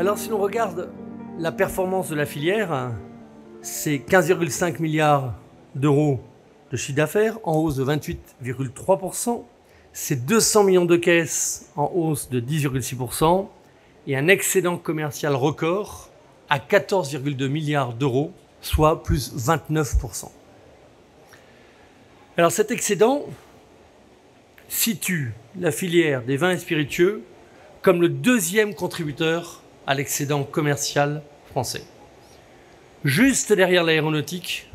Alors si l'on regarde la performance de la filière, c'est 15,5 milliards d'euros de chiffre d'affaires en hausse de 28,3%, c'est 200 millions de caisses en hausse de 10,6% et un excédent commercial record à 14,2 milliards d'euros, soit plus 29%. Alors cet excédent situe la filière des vins et spiritueux comme le deuxième contributeur à l'excédent commercial français. Juste derrière l'aéronautique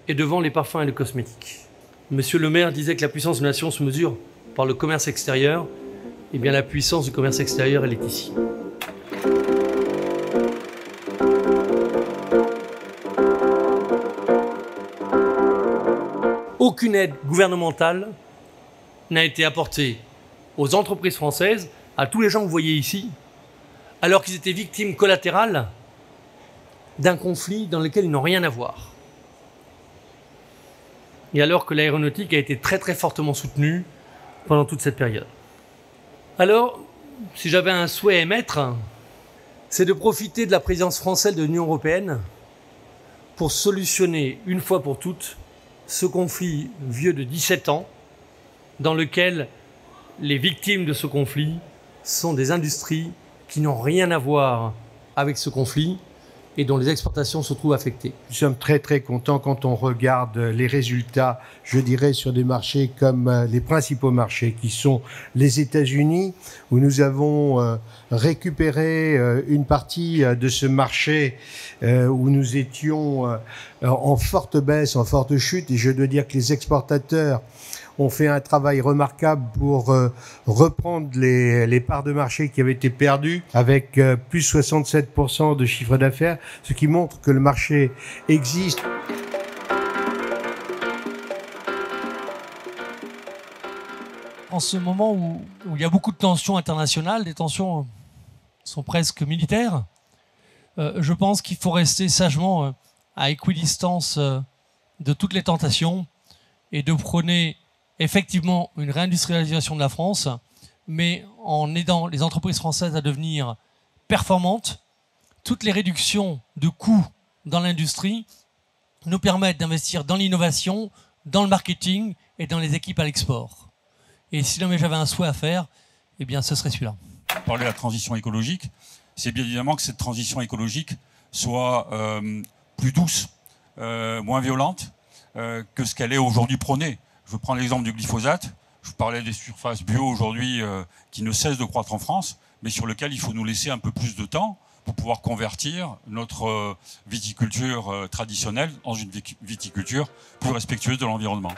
et devant les parfums et les cosmétiques. Monsieur le maire disait que la puissance d'une nation se mesure par le commerce extérieur. Eh bien, la puissance du commerce extérieur, elle est ici. Aucune aide gouvernementale n'a été apportée aux entreprises françaises, à tous les gens que vous voyez ici, alors qu'ils étaient victimes collatérales d'un conflit dans lequel ils n'ont rien à voir. Et alors que l'aéronautique a été très très fortement soutenue pendant toute cette période. Alors, si j'avais un souhait à émettre, c'est de profiter de la présidence française de l'Union européenne pour solutionner une fois pour toutes ce conflit vieux de 17 ans dans lequel les victimes de ce conflit sont des industries qui n'ont rien à voir avec ce conflit et dont les exportations se trouvent affectées. Nous sommes très très contents quand on regarde les résultats, je dirais, sur des marchés comme les principaux marchés qui sont les États-Unis, où nous avons récupéré une partie de ce marché où nous étions en forte baisse, en forte chute, et je dois dire que les exportateurs ont fait un travail remarquable pour reprendre les parts de marché qui avaient été perdues avec plus 67% de chiffre d'affaires, ce qui montre que le marché existe. En ce moment où il y a beaucoup de tensions internationales, des tensions sont presque militaires, je pense qu'il faut rester sagement à équidistance de toutes les tentations et de prôner effectivement une réindustrialisation de la France, mais en aidant les entreprises françaises à devenir performantes. Toutes les réductions de coûts dans l'industrie nous permettent d'investir dans l'innovation, dans le marketing et dans les équipes à l'export. Et si jamais j'avais un souhait à faire, eh bien ce serait celui-là. Parler de la transition écologique, c'est bien évidemment que cette transition écologique soit plus douce, moins violente que ce qu'elle est aujourd'hui prônée. Je prends l'exemple du glyphosate. Je parlais des surfaces bio aujourd'hui qui ne cessent de croître en France, mais sur lesquelles il faut nous laisser un peu plus de temps pour pouvoir convertir notre viticulture traditionnelle dans une viticulture plus respectueuse de l'environnement.